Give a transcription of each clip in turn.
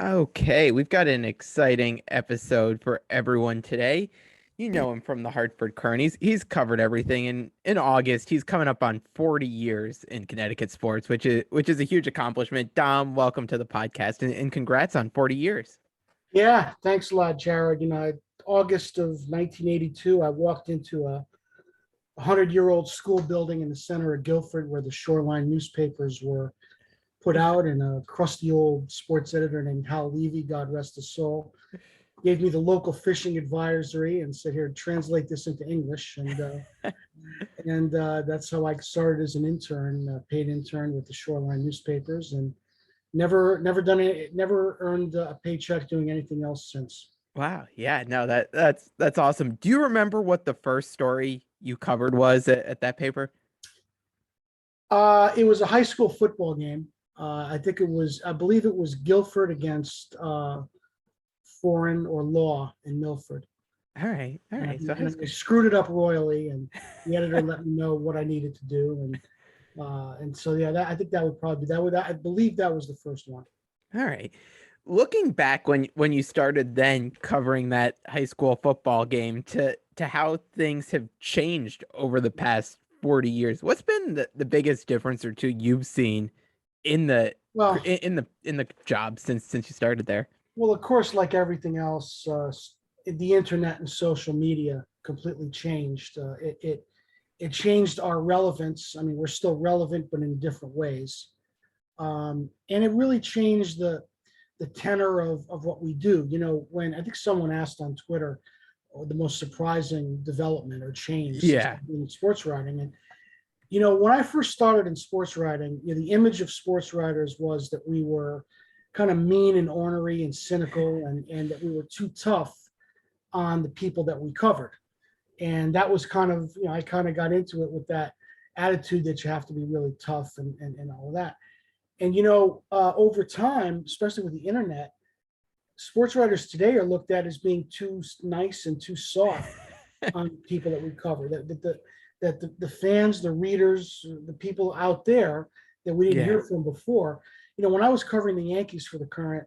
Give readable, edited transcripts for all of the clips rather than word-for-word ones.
Okay, we've got an exciting episode for everyone today. You know him from the Hartford Courant. He's covered everything. In August, he's coming up on 40 years in Connecticut sports, which is a huge accomplishment. Dom, welcome to the podcast and congrats on 40 years. Yeah, thanks a lot, Jared. August of 1982, I walked into a 100-year-old school building in the center of Guilford where the Shoreline newspapers were put out, and a crusty old sports editor named Hal Levy, God rest his soul, gave me the local fishing advisory and said, "Here, translate this into English." And that's how I started as an intern, paid intern with the Shoreline newspapers, and never done it, never earned a paycheck doing anything else since. Wow, yeah, no, that's awesome. Do you remember what the first story you covered was at that paper? It was a high school football game. I believe it was Guilford against Foreign or Law in Milford. All right. So high And I school. screwed it up royally, and the editor let me know what I needed to do. And so, yeah, I think that would probably be that. I believe that was the first one. All right. Looking back when you started then covering that high school football game to how things have changed over the past 40 years, what's been the biggest difference or two you've seen in the Well, in the job since you started there? well, of course, like everything else, the internet and social media completely changed. It changed our relevance. I mean, we're still relevant, but in different ways. And it really changed the tenor of what we do. When I think someone asked on Twitter, the most surprising development or change since Yeah. in sports writing. And when I first started in sports writing, the image of sports writers was that we were kind of mean and ornery and cynical, and that we were too tough on the people that we covered. And that was kind of, I kind of got into it with that attitude that you have to be really tough and all of that. And over time, especially with the internet, sports writers today are looked at as being too nice and too soft on people that we cover. That the fans, the readers, the people out there that we didn't Yeah. hear from before. When I was covering the Yankees for the Current,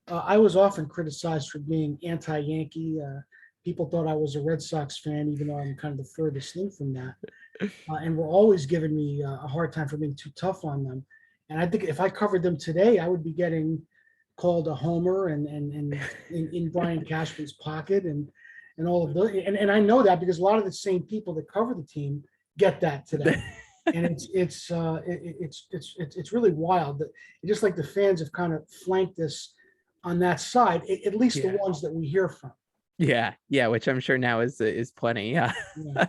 I was often criticized for being anti-Yankee. People thought I was a Red Sox fan, even though I'm kind of the furthest thing from that. And were always giving me a hard time for being too tough on them. And I think if I covered them today, I would be getting called a homer and in Brian Cashman's pocket and all of those. And I know that because a lot of the same people that cover the team get that today. And it's really wild that just like the fans have kind of flanked this on that side, at least the Yeah. ones that we hear from. Yeah, which I'm sure now is plenty. Yeah. Yeah.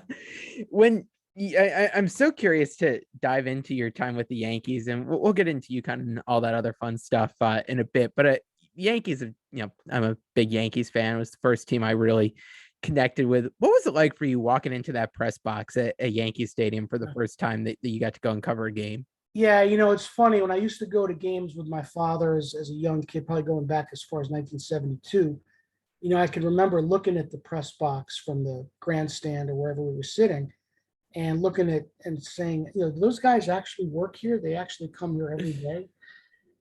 When I'm so curious to dive into your time with the Yankees, and we'll get into you kind of all that other fun stuff in a bit. But Yankees, I'm a big Yankees fan. It was the first team I really connected with. What was it like for you walking into that press box at Yankee Stadium for the first time that you got to go and cover a game? Yeah, it's funny. When I used to go to games with my father as a young kid, probably going back as far as 1972, I can remember looking at the press box from the grandstand or wherever we were sitting and looking at and saying, those guys actually work here. They actually come here every day.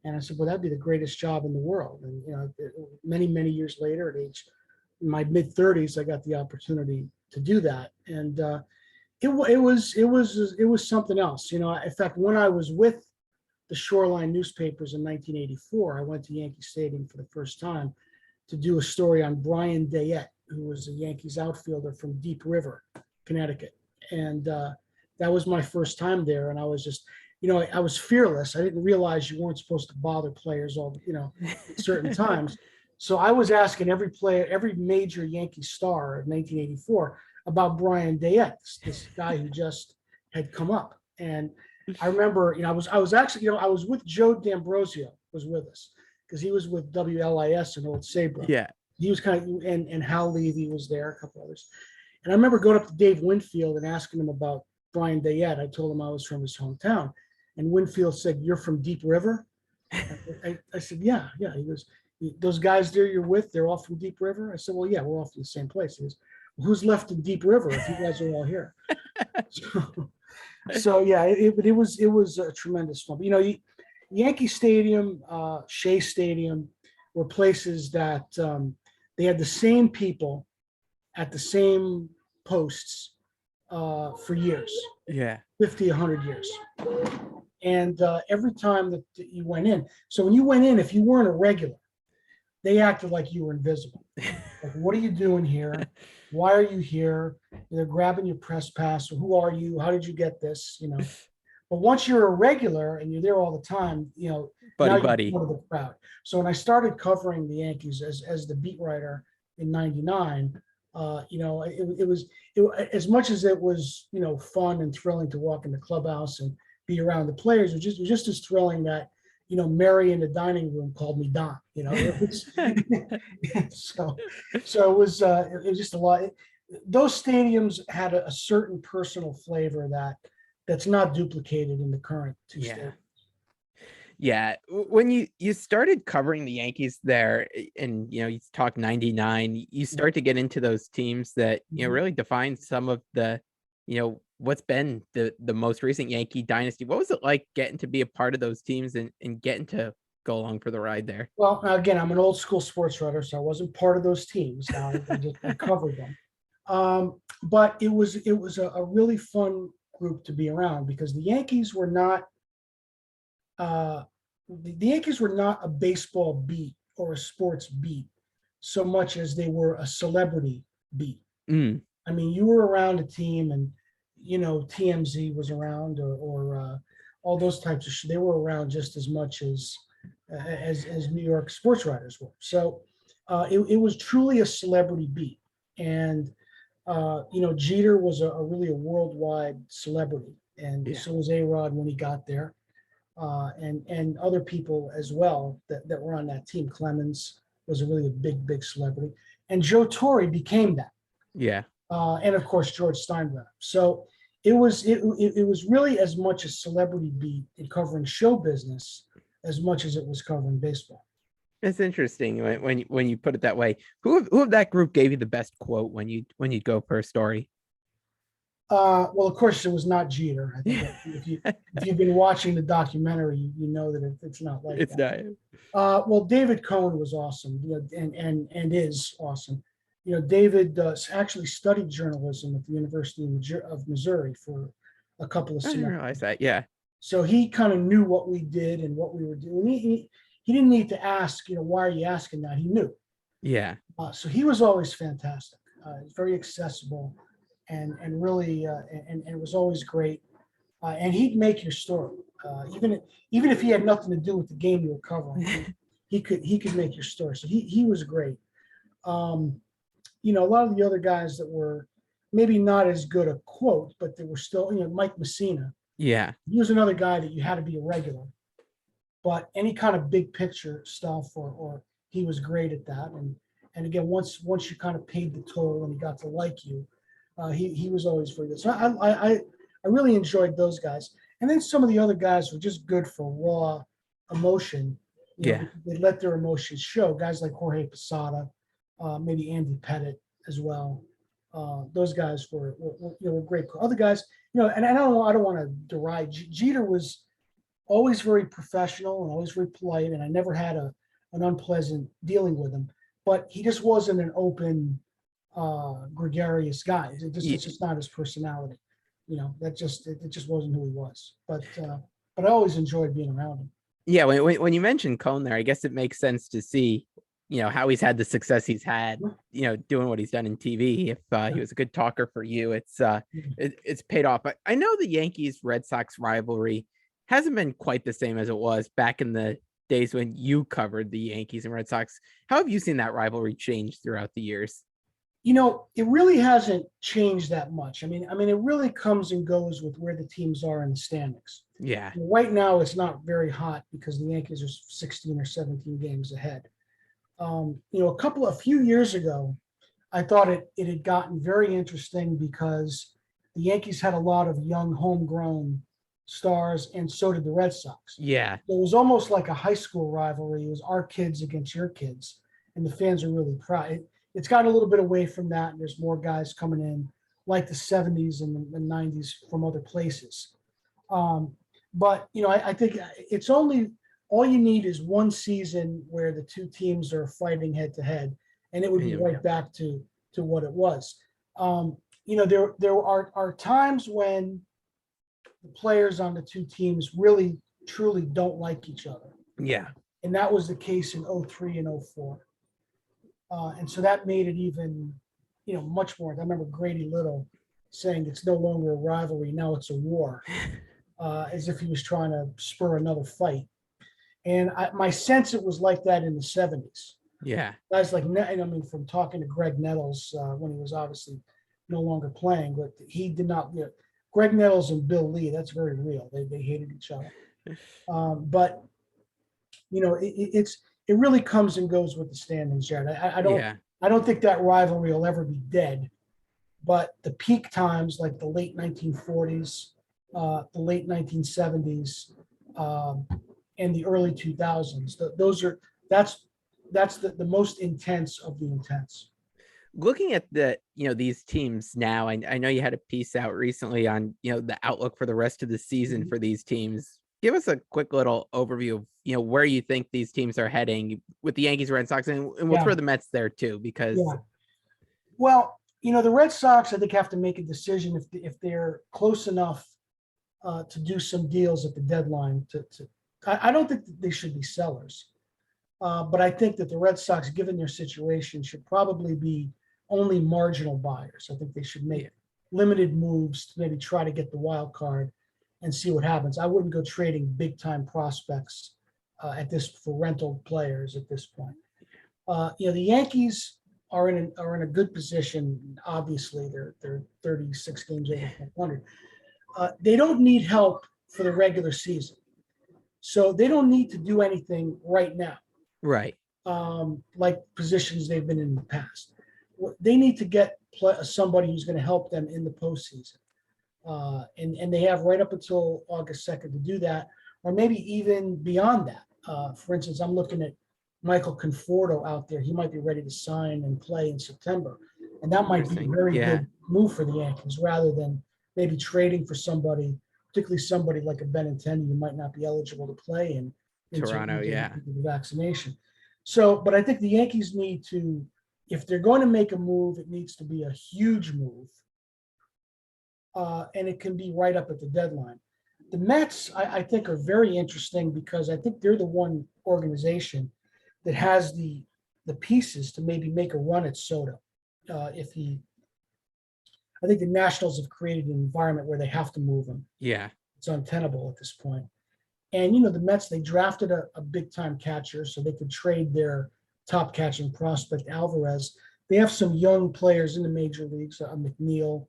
And I said, well, that'd be the greatest job in the world. And, many, many years later, in my mid 30s, I got the opportunity to do that. And it was something else. In fact, when I was with the Shoreline newspapers in 1984, I went to Yankee Stadium for the first time to do a story on Brian Dayette, who was a Yankees outfielder from Deep River, Connecticut. And that was my first time there. And I was just, I was fearless. I didn't realize you weren't supposed to bother players at certain times. So I was asking every player, every major Yankee star of 1984 about Brian Dayette, this guy who just had come up. And I remember, I was actually, I was with Joe D'Ambrosio was with us because he was with WLIS in Old Saybrook. Yeah. He was kind of, and Hal Levy was there, a couple others. And I remember going up to Dave Winfield and asking him about Brian Dayette. I told him I was from his hometown. And Winfield said, "You're from Deep River?" I said, yeah. He goes, "Those guys there you're with, they're all from Deep River?" I said, "Well, yeah, we're all from the same place." He goes, "Well, who's left in Deep River if you guys are all here?" So yeah, it was a tremendous fun. Yankee Stadium, Shea Stadium, were places that they had the same people at the same posts for years, Yeah. 50, 100 years. And every time that you went in, so when you went in, if you weren't a regular, they acted like you were invisible. Like, what are you doing here? Why are you here? They're grabbing your press pass. Who are you? How did you get this? But once you're a regular and you're there all the time, now Buddy, you're buddy. part of the crowd. So when I started covering the Yankees as the beat writer in '99, it was as much as it was fun and thrilling to walk in the clubhouse and be around the players. It was just as thrilling that Mary in the dining room called me Dom. It was so it was just a lot. Those stadiums had a certain personal flavor that's not duplicated in the current two Yeah. stadiums. Yeah. When you started covering the Yankees there, and you talk 99, you start to get into those teams that really define some of the what's been the most recent Yankee dynasty. What was it like getting to be a part of those teams and getting to go along for the ride there? Well, again, I'm an old school sports writer, so I wasn't part of those teams. I covered them. But it was a really fun group to be around because the Yankees were not a baseball beat or a sports beat so much as they were a celebrity beat. Mm. I mean, you were around a team, and TMZ was around, or all those types of shit. They were around just as much as New York sports writers were. So it was truly a celebrity beat, and Jeter was really a worldwide celebrity, and so was A-Rod when he got there, and other people as well that were on that team. Clemens was really a big celebrity, and Joe Torre became that. Yeah. And of course George Steinbrenner. So it was really as much a celebrity beat in covering show business as much as it was covering baseball. It's interesting when you put it that way. Who of that group gave you the best quote when you'd go for a story? Well, of course, it was not Jeter. I think if you've been watching the documentary, you know that it's not like It's that. not. Well, David Cohn was awesome, and is awesome. David actually studied journalism at the University of Missouri for a couple of I didn't semesters. realize that. Yeah. So he kind of knew what we did and what we were doing. He didn't need to ask, why are you asking that? He knew. Yeah. So he was always fantastic. Very accessible, and really and it was always great. And he'd make your story, even if he had nothing to do with the game you were covering. He could make your story. So he was great. A lot of the other guys that were maybe not as good a quote, but they were still, Mike Messina. Yeah. He was another guy that you had to be a regular. But any kind of big picture stuff, or he was great at that. And again, once you kind of paid the toll and he got to like you, he was always very good. So I really enjoyed those guys. And then some of the other guys were just good for raw emotion. Yeah. They let their emotions show. Guys like Jorge Posada, maybe Andy Pettit as well. Those guys were great. Other guys, and I don't want to deride. Jeter was always very professional and always very polite, and I never had an unpleasant dealing with him. But he just wasn't an open, gregarious guy. It's just not his personality. It just wasn't who he was. But I always enjoyed being around him. Yeah. When you mentioned Cone there, I guess it makes sense to see how he's had the success he's had, doing what he's done in TV. If he was a good talker for you, it's paid off. But I know the Yankees Red Sox rivalry hasn't been quite the same as it was back in the days when you covered the Yankees and Red Sox. How have you seen that rivalry change throughout the years? It really hasn't changed that much. I mean, it really comes and goes with where the teams are in the standings. Yeah. Right now, it's not very hot because the Yankees are 16 or 17 games ahead. A few years ago, I thought it had gotten very interesting because the Yankees had a lot of young homegrown stars, and so did the Red Sox. Yeah. It was almost like a high school rivalry. It was our kids against your kids, and the fans are really proud. It's gotten a little bit away from that, and there's more guys coming in like the 70s and the 90s from other places. But I think it's only all you need is one season where the two teams are fighting head to head, and it would be right back to what it was. There are times when the players on the two teams really truly don't like each other. Yeah. And that was the case in 03 and 04. And so that made it even, much more. I remember Grady Little saying it's no longer a rivalry, now it's a war, as if he was trying to spur another fight. And my sense it was like that in the 70s. Yeah. Guys like, from talking to Greg Nettles when he was obviously no longer playing, but he did not, Greg Nettles and Bill Lee, that's very real. They hated each other. But, it really comes and goes with the standings, Jared. I don't think that rivalry will ever be dead. But the peak times, like the late 1940s, the late 1970s, and the early 2000s, that's the most intense of the intense. Looking at these teams now, I know you had a piece out recently on, the outlook for the rest of the season for these teams. Give us a quick little overview of, where you think these teams are heading with the Yankees, Red Sox, and we'll throw the Mets there too, because. Yeah. Well, the Red Sox, I think, have to make a decision if they're close enough to do some deals at the deadline. I don't think that they should be sellers, but I think that the Red Sox, given their situation, should probably be only marginal buyers. I think they should make limited moves to maybe try to get the wild card and see what happens. I wouldn't go trading big time prospects for rental players at this point. The Yankees are in a good position. Obviously, they're 36 games over 500. They don't need help for the regular season, so they don't need to do anything right now. Right. Like positions they've been in the past. They need to get somebody who's going to help them in the postseason. And they have right up until August 2nd to do that, or maybe even beyond that. For instance, I'm looking at Michael Conforto out there. He might be ready to sign and play in September. And that might be a very good move for the Yankees, rather than maybe trading for somebody, particularly somebody like a Benintendi who might not be eligible to play in Toronto, the vaccination. So, but I think the Yankees need to, if they're going to make a move, it needs to be a huge move. And it can be right up at the deadline. The Mets, I think, are very interesting because I think they're the one organization that has the pieces to maybe make a run at Soto. I think the Nationals have created an environment where they have to move him. Yeah. It's untenable at this point. And, the Mets, they drafted a big-time catcher so they could trade their top catching prospect, Alvarez. They have some young players in the major leagues, McNeil,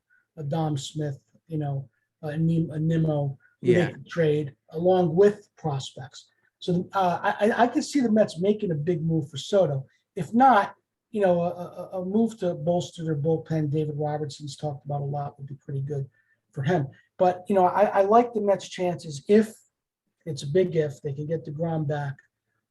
Dom Smith, a Nimmo, who they could trade along with prospects. So I could see the Mets making a big move for Soto. If not, a move to bolster their bullpen, David Robertson's talked about a lot, would be pretty good for him. But, I like the Mets' chances if it's a big if they can get DeGrom back.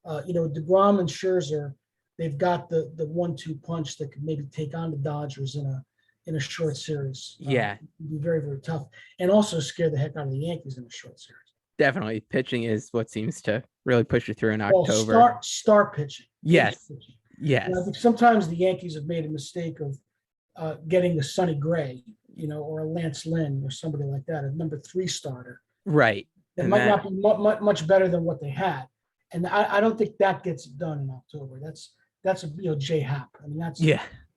DeGrom and Scherzer, they've got the 1-2 punch that could maybe take on the Dodgers in a short series. Yeah. It'd be very, very tough. And also scare the heck out of the Yankees in a short series. Definitely. Pitching is what seems to really push you through in October. Well, star pitching. Yes. Pitching. Yes. I think sometimes the Yankees have made a mistake of getting a Sonny Gray, or a Lance Lynn or somebody like that, a number 3 starter. Right. That might not be much better than what they had. And I don't think that gets done in October. That's Jay Happ. I mean,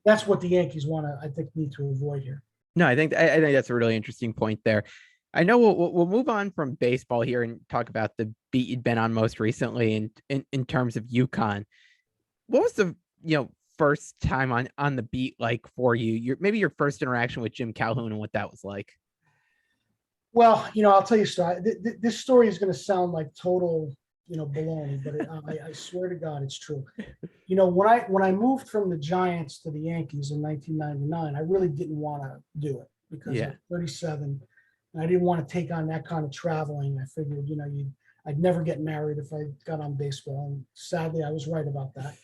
that's what the Yankees need to avoid here. No, I think that's a really interesting point there. I know we'll move on from baseball here and talk about the beat you'd been on most recently in terms of UConn. What was the first time on the beat like for you? Maybe your first interaction with Jim Calhoun and what that was like. Well, I'll tell you a story. This story is going to sound like total baloney, but I swear to God, it's true. When I moved from the Giants to the Yankees in 1999, I really didn't want to do it because I was 37 and I didn't want to take on that kind of traveling. I figured, I'd never get married if I got on baseball. And sadly, I was right about that.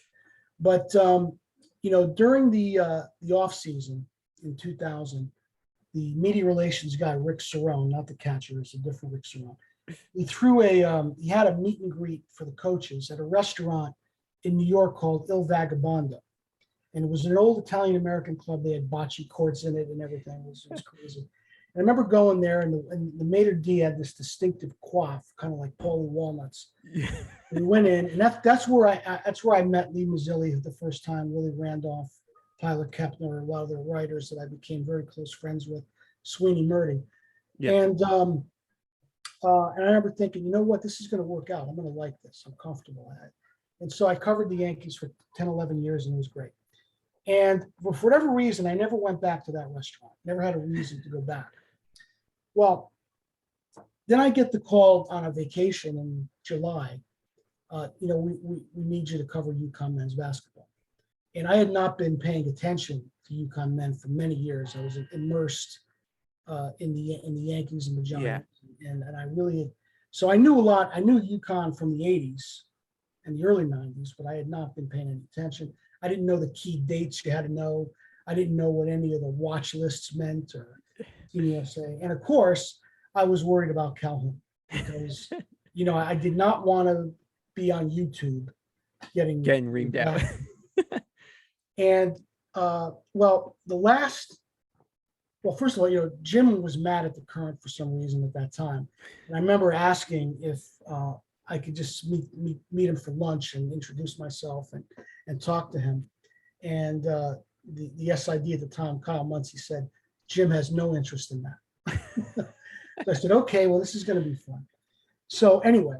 But, during the off season in 2000, the media relations guy, Rick Cerrone, not the catcher, it's a different Rick Cerrone. he threw he had a meet and greet for the coaches at a restaurant in New York called Il Vagabondo. And it was an old Italian American club. They had bocce courts in it and everything. It was crazy. And I remember going there, and the maitre d' had this distinctive coif, kind of like Paulie Walnuts. We went in, and that's where I met Lee Mazzilli the first time, Willie Randolph, Tyler Kepner, a lot of the writers that I became very close friends with, Sweeney Murdy. And I remember thinking, you know what, this is going to work out. I'm going to like this. I'm comfortable at it. And so I covered the Yankees for 10, 11 years, and it was great. And for whatever reason, I never went back to that restaurant. Never had a reason to go back. Well, then I get the call on a vacation in July. We need you to cover UConn men's basketball. And I had not been paying attention to UConn men for many years. I was immersed in the Yankees and the Giants. Yeah. And I really, so I knew a lot. I knew UConn from the 80s and the early 90s, but I had not been paying any attention. I didn't know the key dates you had to know. I didn't know what any of the watch lists meant or Team USA. And of course, I was worried about Calhoun because, I did not want to be on YouTube getting reamed out. And first of all, Jim was mad at the Courant for some reason at that time. And I remember asking if I could just meet him for lunch and introduce myself and talk to him. And the SID at the time, Kyle Muncie, said, Jim has no interest in that. So I said, okay, well, this is going to be fun. So anyway,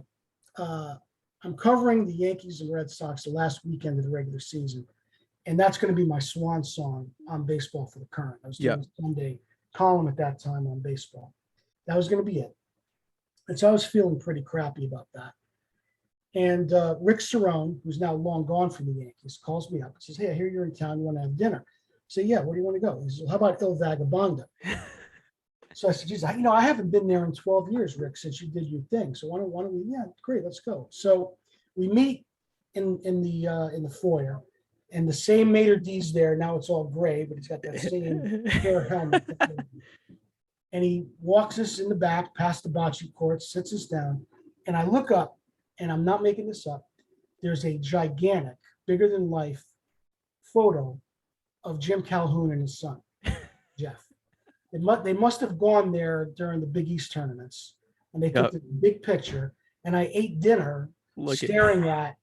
I'm covering the Yankees and Red Sox the last weekend of the regular season. And that's going to be my swan song on baseball for the Courant. I was doing a Sunday column at that time on baseball. That was going to be it. And so I was feeling pretty crappy about that. And Rick Cerrone, who's now long gone from the Yankees, calls me up and says, hey, I hear you're in town. You want to have dinner? I say, yeah, where do you want to go? He says, well, how about Il Vagabondo? So I said, geez, I haven't been there in 12 years, Rick, since you did your thing. So why don't we, yeah, great, let's go. So we meet in the foyer, and the same maitre d's there. Now it's all gray, but he's got that same hair helmet. And he walks us in the back past the bocce courts, sits us down, and I look up, and I'm not making this up. There's a gigantic, bigger than life photo of Jim Calhoun and his son, Jeff. They must have gone there during the Big East tournaments, and they took the big picture. And I ate dinner staring at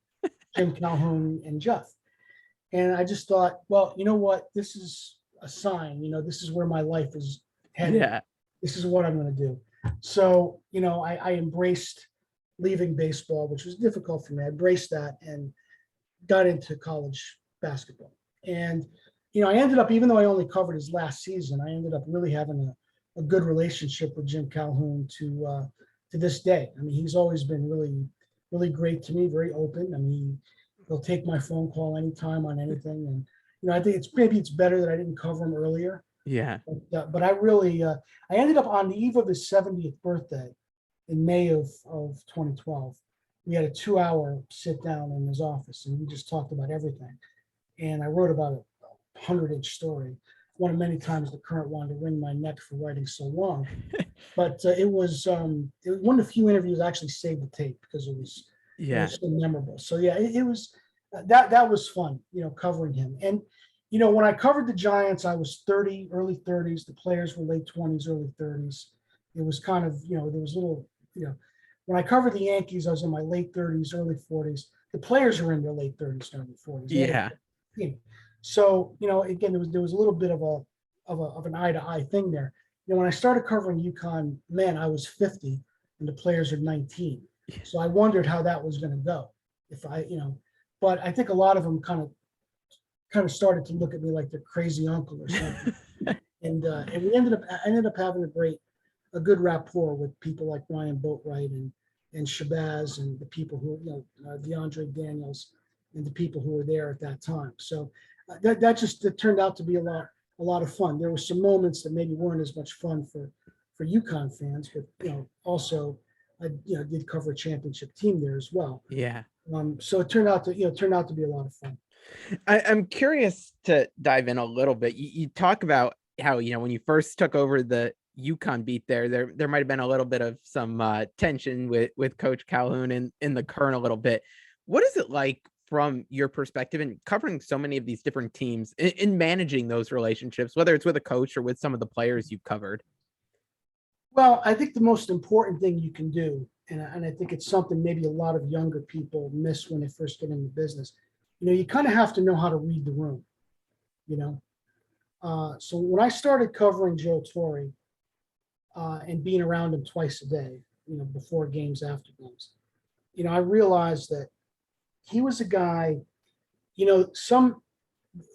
Jim Calhoun and Jeff. And I just thought, well, you know what? This is a sign. This is where my life is headed. Yeah. This is what I'm going to do. So, I embraced leaving baseball, which was difficult for me. I embraced that and got into college basketball. And I ended up, even though I only covered his last season, I ended up really having a good relationship with Jim Calhoun to this day. I mean, he's always been really, really great to me, very open. I mean, he'll take my phone call anytime on anything. And, I think it's better that I didn't cover him earlier. Yeah. But I really, I ended up on the eve of his 70th birthday in May of 2012. We had a 2-hour sit down in his office, and we just talked about everything. And I wrote about it. 100-inch story. One of many times the Courant wanted to wring my neck for writing so long, but it was one of the few interviews I actually saved the tape because it was so memorable. So yeah, it was that was fun, covering him. And when I covered the Giants, I was 30, early 30s. The players were late 20s, early 30s. It was kind of there was a little when I covered the Yankees, I was in my late 30s, early 40s. The players were in their late 30s, early 40s. Yeah. So, again, there was a little bit of an eye-to-eye thing there. When I started covering UConn men, I was 50 and the players are 19. So I wondered how that was going to go. But I think a lot of them kind of started to look at me like their crazy uncle or something. and we ended up having a good rapport with people like Ryan Boatwright and Shabazz and the people who, DeAndre Daniels and the people who were there at that time. So that turned out to be a lot of fun. There were some moments that maybe weren't as much fun for UConn fans, but also I did cover a championship team there as well. Yeah. So it turned out to be a lot of fun. I'm curious to dive in a little bit. You talk about how when you first took over the UConn beat there might have been a little bit of some tension with Coach Calhoun in the Kern a little bit. What is it like from your perspective in covering so many of these different teams in managing those relationships, whether it's with a coach or with some of the players you've covered? Well, I think the most important thing you can do, and I think it's something maybe a lot of younger people miss when they first get into business, you kind of have to know how to read the room, you know. So when I started covering Joe Torre and being around him twice a day, before games, after games, I realized that he was a guy,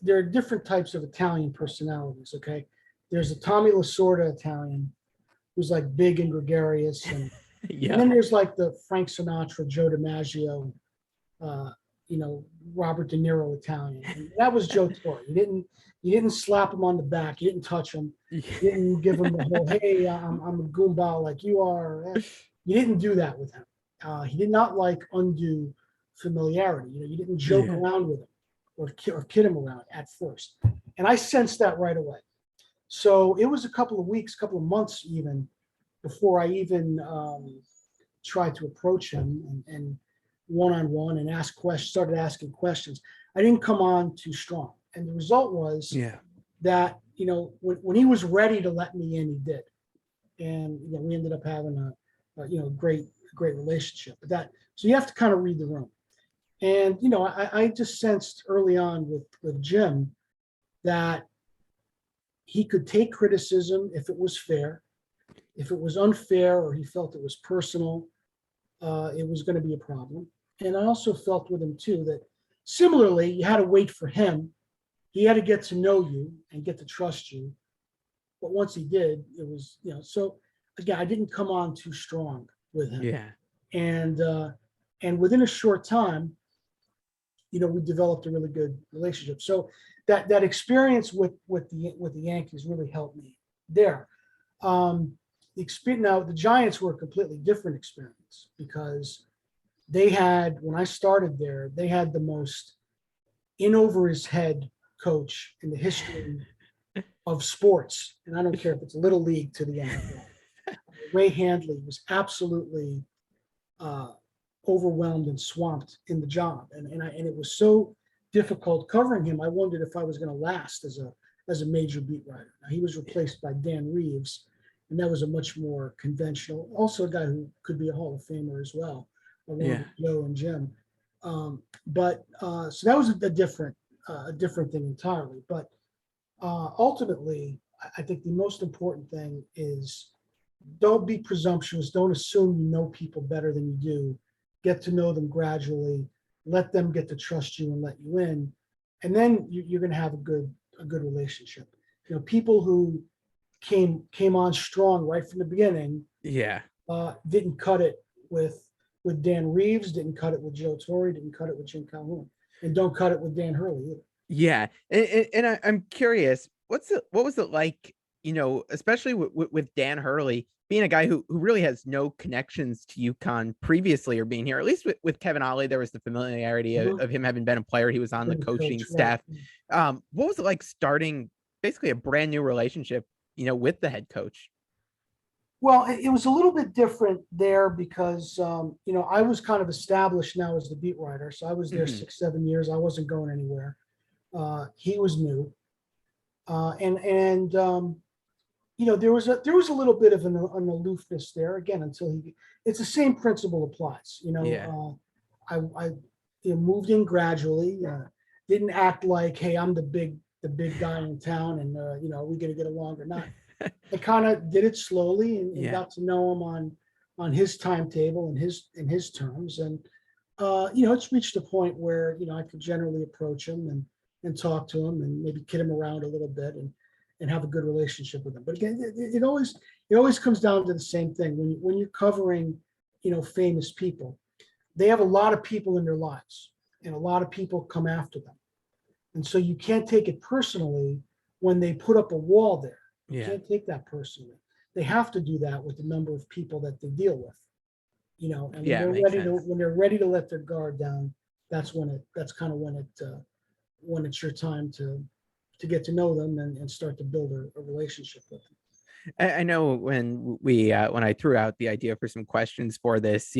there are different types of Italian personalities, okay? There's a Tommy Lasorda Italian who's like big and gregarious, and Yeah. then there's like the Frank Sinatra, Joe DiMaggio, Robert De Niro Italian. And that was Joe Torre. You didn't slap him on the back. You didn't touch him. You didn't give him the whole, hey, I'm a Goomba like you are. You didn't do that with him. He did not like undue familiarity. You didn't joke around with him or kid him around at first. And I sensed that right away. So it was a couple of weeks, couple of months even, before I even tried to approach him and one-on-one and started asking questions. I didn't come on too strong. And the result was that, when he was ready to let me in, he did. And we ended up having a great relationship. So you have to kind of read the room. And, I just sensed early on with Jim that he could take criticism if it was fair. If it was unfair or he felt it was personal, it was going to be a problem. And I also felt with him too that similarly, you had to wait for him. He had to get to know you and get to trust you. But once he did, it was, so again, I didn't come on too strong with him. Yeah. And within a short time, we developed a really good relationship. So that experience with the Yankees really helped me there. Now the Giants were a completely different experience because when I started there, they had the most in over his head coach in the history of sports. And I don't care if it's Little League to the NFL. Ray Handley was absolutely overwhelmed and swamped in the job. And it was so difficult covering him. I wondered if I was going to last as a major beat writer. Now, he was replaced by Dan Reeves, and that was a much more conventional, also a guy who could be a Hall of Famer as well, along with Joe and Jim. So that was a different thing entirely. But ultimately, I think the most important thing is don't be presumptuous. Don't assume you know people better than you do. Get to know them gradually. Let them get to trust you and let you in, and then you're going to have a good relationship. People who came on strong right from the beginning. Didn't cut it with Dan Reeves. Didn't cut it with Joe Torre. Didn't cut it with Jim Calhoun, and don't cut it with Dan Hurley either. Yeah, and I'm curious, what was it like? Especially with Dan Hurley being a guy who really has no connections to UConn previously or being here. At least with Kevin Ollie, there was the familiarity of him having been a player. He was on the coaching staff. What was it like starting basically a brand new relationship, with the head coach? Well, it was a little bit different there because, I was kind of established now as the beat writer. So I was there 6-7 years. I wasn't going anywhere. He was new. There was a little bit of an aloofness there again until it's the same principle applies. I moved in gradually, didn't act like, hey, I'm the big guy in town and are we going to get along or not? I kind of did it slowly and got to know him on his timetable and his terms. And, it's reached a point where, I could generally approach him and talk to him and maybe kid him around a little bit and have a good relationship with him. But again, it always comes down to the same thing. When you're covering, famous people, they have a lot of people in their lives and a lot of people come after them. And so you can't take it personally when they put up a wall there. You can't take that personally. They have to do that with the number of people that they deal with, and when they're ready to let their guard down, that's when it's your time to get to know them and start to build a relationship with them. I know when I threw out the idea for some questions for this,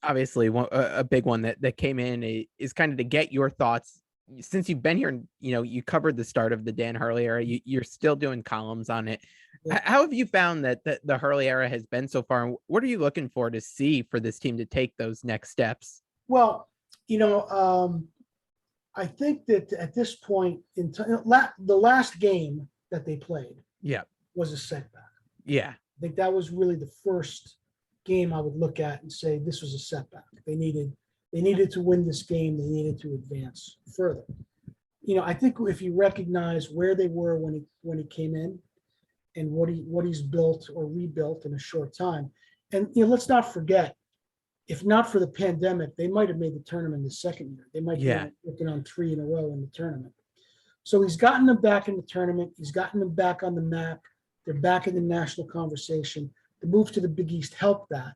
obviously a big one that came in is kind of to get your thoughts since you've been here. You covered the start of the Dan Hurley era. You're still doing columns on it. Yeah. How have you found that the Hurley era has been so far? And what are you looking for to see for this team to take those next steps? Well, I think that at this point the last game that they played Yeah. was a setback. Yeah. I think that was really the first game I would look at and say this was a setback. They needed to win this game. They needed to advance further. I think if you recognize where they were when he came in and what he's built or rebuilt in a short time, and let's not forget, if not for the pandemic, they might have made the tournament the second year. They might be working on 3 in a row in the tournament. So he's gotten them back in the tournament. He's gotten them back on the map. They're back in the national conversation. The move to the Big East helped that,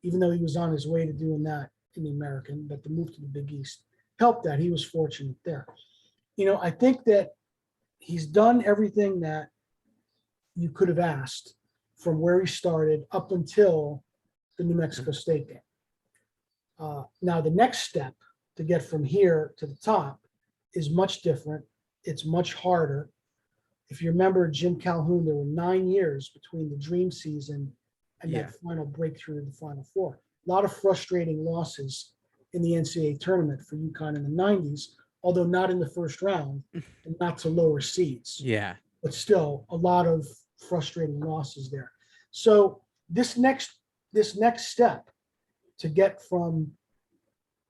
even though he was on his way to doing that in the American, but the move to the Big East helped that. He was fortunate there. I think that he's done everything that you could have asked from where he started up until the New Mexico State game. Now, the next step to get from here to the top is much different. It's much harder. If you remember Jim Calhoun, there were 9 years between the dream season and that final breakthrough in the Final Four. A lot of frustrating losses in the NCAA tournament for UConn in the 90s, although not in the first round and not to lower seeds. Yeah. But still a lot of frustrating losses there. So this next step to get from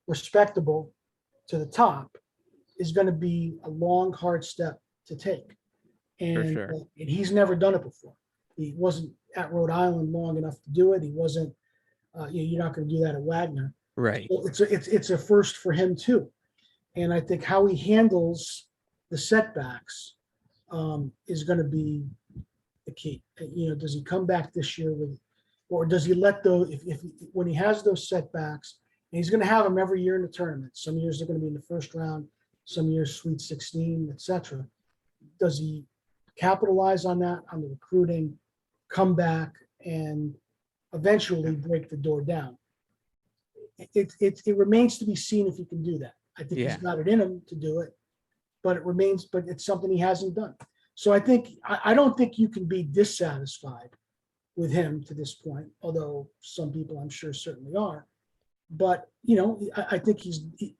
respectable to the top is going to be a long, hard step to take. And, sure. And he's never done it before. He wasn't at Rhode Island long enough to do it. He wasn't, you're not going to do that at Wagner. Right. So it's a first for him too. And I think how he handles the setbacks is going to be the key. Does he come back this year or does he let those, if when he has those setbacks, and he's going to have them every year in the tournament. Some years they're going to be in the first round, some years Sweet 16, etc. Does he capitalize on that, on the recruiting, come back, and eventually break the door down? It remains to be seen if he can do that. I think he's got it in him to do it, but it's something he hasn't done. So I don't think you can be dissatisfied with him to this point, although some people I'm sure certainly are. But I think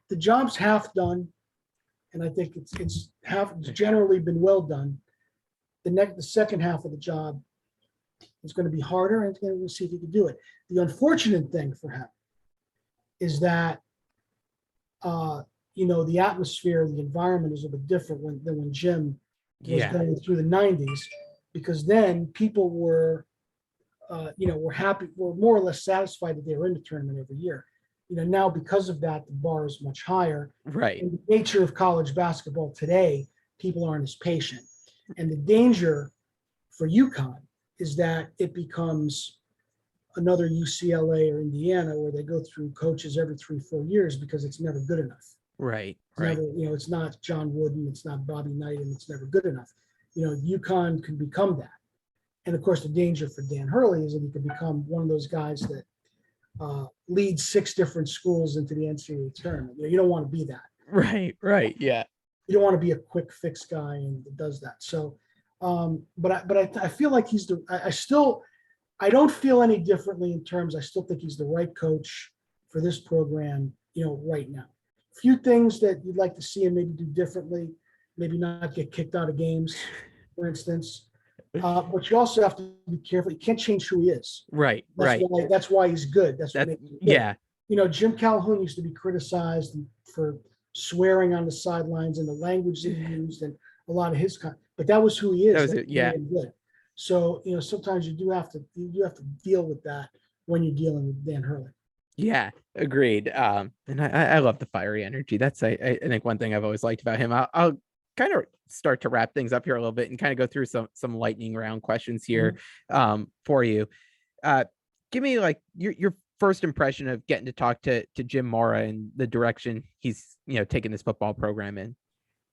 the job's half done, and I think it's generally been well done. The second half of the job is going to be harder, and it's going to see if he can do it. The unfortunate thing for him is that the atmosphere, the environment is a bit different than when Jim was going through the 90s, because then people were happy, were more or less satisfied that they were in the tournament every year. Now because of that, the bar is much higher. Right. And the nature of college basketball today, people aren't as patient. And the danger for UConn is that it becomes another UCLA or Indiana where they go through coaches every 3-4 years because it's never good enough. Right. It's not John Wooden, it's not Bobby Knight, and it's never good enough. UConn can become that. And of course, the danger for Dan Hurley is that he could become one of those guys that leads 6 different schools into the NCAA tournament. You don't want to be that. Right. Yeah. You don't want to be a quick fix guy and does that. So, but I feel like I don't feel any differently in terms. I still think he's the right coach for this program, right now. A few things that you'd like to see him maybe do differently, maybe not get kicked out of games, for instance. But you also have to be careful. You can't change who he is. Right. That's why he's good. That's what makes him good. Yeah. Jim Calhoun used to be criticized for swearing on the sidelines and the language that he used and a lot of his but that was who he is. That was it. Yeah. Good. So sometimes you have to deal with that when you're dealing with Dan Hurley. Yeah, agreed. And I love the fiery energy. That's I think one thing I've always liked about him. I'll kind of start to wrap things up here a little bit and kind of go through some lightning round questions here for you. Give me like your first impression of getting to talk to Jim Mora and the direction he's taking this football program in.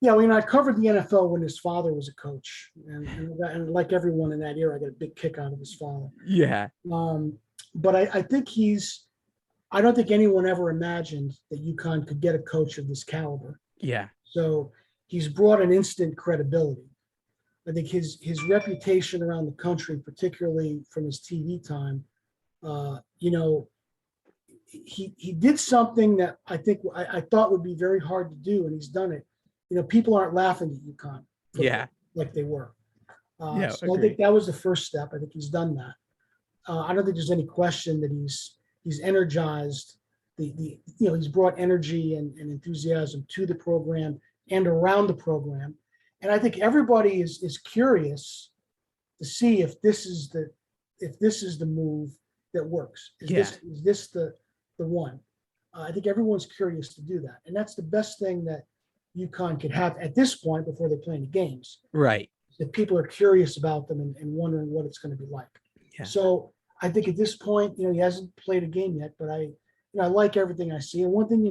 Yeah, I covered the NFL when his father was a coach, and like everyone in that era, I got a big kick out of his father. Yeah. Um, but I think I don't think anyone ever imagined that UConn could get a coach of this caliber. Yeah. So he's brought an instant credibility. I think his reputation around the country, particularly from his TV time, you know, he did something that I thought would be very hard to do, and he's done it. People aren't laughing at UConn Yeah. like they were. Yeah. So I Agree. think that was the first step. I think he's done that. I don't think there's any question that he's energized he's brought energy and enthusiasm to the program and around the program. And I think everybody is curious to see if this is the move that works. Is this the one? I think everyone's curious to do that. And that's the best thing that UConn could have at this point before they play any games. Right. That people are curious about them and wondering what it's going to be like. Yeah. So I think at this point, he hasn't played a game yet, but I like everything I see. And one thing,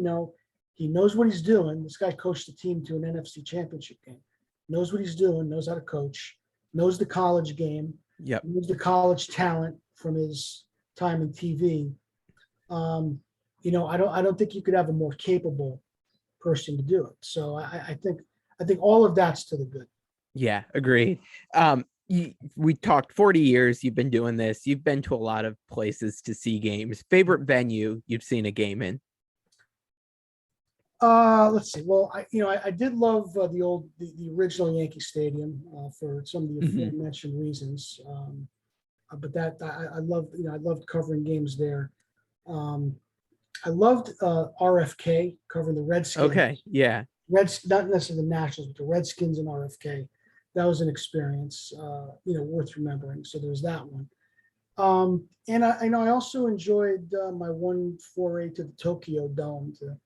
he knows what he's doing. This guy coached the team to an NFC championship game. Knows what he's doing, knows how to coach, knows the college game, Yep. knows the college talent from his time in TV. I don't think you could have a more capable person to do it. So I think all of that's to the good. Yeah, agreed. We talked 40 years. You've been doing this. You've been to a lot of places to see games. Favorite venue you've seen a game in? Let's see. Well, I did love the original Yankee Stadium for some of the aforementioned reasons. But that I loved. I loved covering games there. I loved RFK covering the Redskins. Okay, yeah. Not necessarily the Nationals, but the Redskins and RFK. That was an experience, worth remembering. So there's that one. And I also enjoyed my one foray to the Tokyo Dome to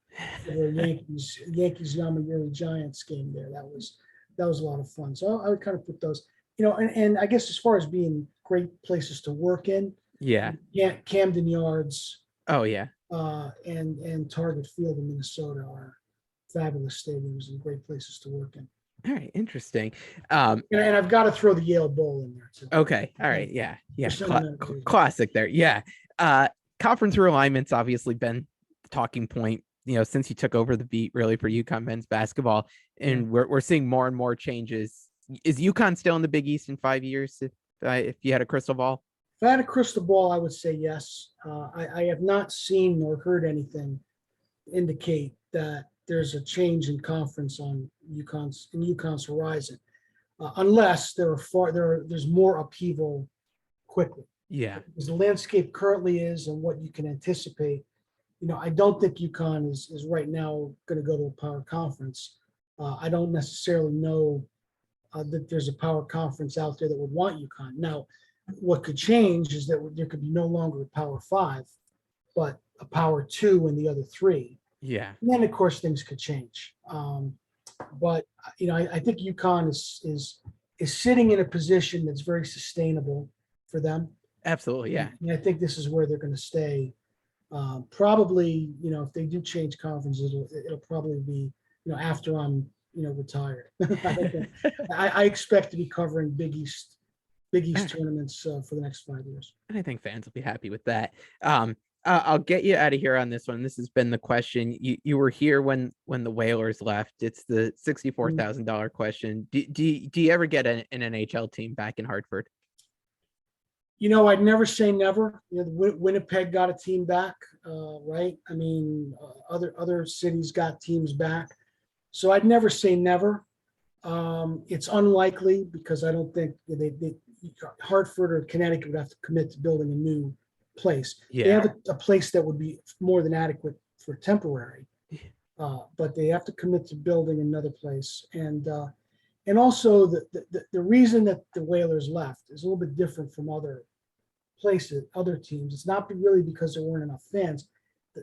the Yankees Yomiuri Giants game there. That was a lot of fun. So I would kind of put those, and I guess as far as being great places to work in, yeah, Camden Yards. Oh yeah. And Target Field in Minnesota are fabulous stadiums and great places to work in. All right, interesting. And I've got to throw the Yale Bowl in there too. Okay, all right, yeah. Classic there. Yeah. Conference realignment's obviously been the talking point, since you took over the beat really for UConn men's basketball, and we're seeing more and more changes. Is UConn still in the Big East in 5 years? If you had a crystal ball? If I had a crystal ball, I would say yes. I have not seen nor heard anything indicate that there's a change in conference on UConn's horizon, unless there's more upheaval quickly. Yeah, as the landscape currently is and what you can anticipate. I don't think UConn is right now going to go to a power conference. I don't necessarily know that there's a power conference out there that would want UConn. Now, what could change is that there could be no longer a Power 5, but a Power 2 in the other 3. Yeah. And then, of course, things could change. But I think UConn is sitting in a position that's very sustainable for them. Absolutely, yeah. And I think this is where they're going to stay. Probably, if they do change conferences, it'll probably be, after I'm, retired. I expect to be covering Big East tournaments for the next 5 years. I think fans will be happy with that. I'll get you out of here on this one. This has been the question. You were here when the Whalers left. It's the $64,000 question. Do you ever get an NHL team back in Hartford? I'd never say never. Winnipeg got a team back, right? I mean, other cities got teams back. So I'd never say never. It's unlikely because I don't think Hartford or Connecticut would have to commit to building a new place. Yeah. They have a place that would be more than adequate for temporary, but they have to commit to building another place. And also the reason that the Whalers left is a little bit different from other places, other teams. It's not really because there weren't enough fans.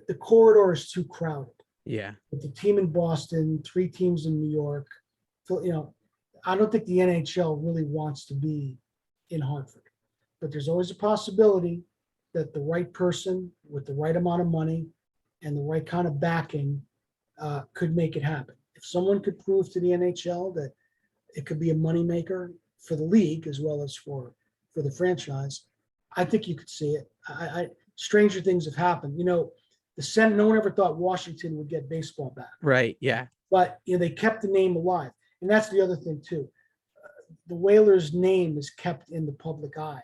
The corridor is too crowded. Yeah. With the team in Boston, 3 teams in New York, I don't think the NHL really wants to be in Hartford, but there's always a possibility that the right person with the right amount of money and the right kind of backing could make it happen. if someone could prove to the NHL that it could be a moneymaker for the league as well as for the franchise, I think you could see it. Stranger things have happened. The Senate, no one ever thought Washington would get baseball back. Right. Yeah. But they kept the name alive. And that's the other thing too. The Whalers name is kept in the public eye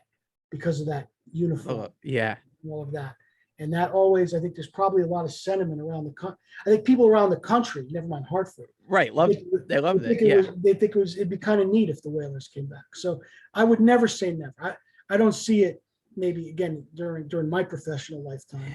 because of that uniform. Oh, yeah. And all of that. And that always, I think there's probably a lot of sentiment around the country. I think people around the country, never mind Hartford. Right. They love that. Yeah. They think it'd be kind of neat if the Whalers came back. So I would never say never. I don't see it maybe again during my professional lifetime,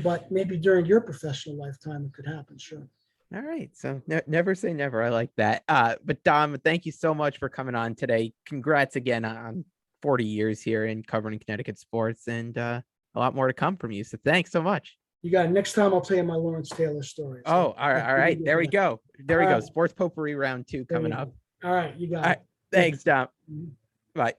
but maybe during your professional lifetime, it could happen. Sure. All right. So never say never. I like that. But Dom, thank you so much for coming on today. Congrats again on 40 years here in covering Connecticut sports, and a lot more to come from you. So thanks so much. You got it. Next time I'll tell you my Lawrence Taylor story. So all right. There we go. There we go. right. Sports Potpourri round 2 coming up. All right. You got All it. right. Thanks, Dom. Bye.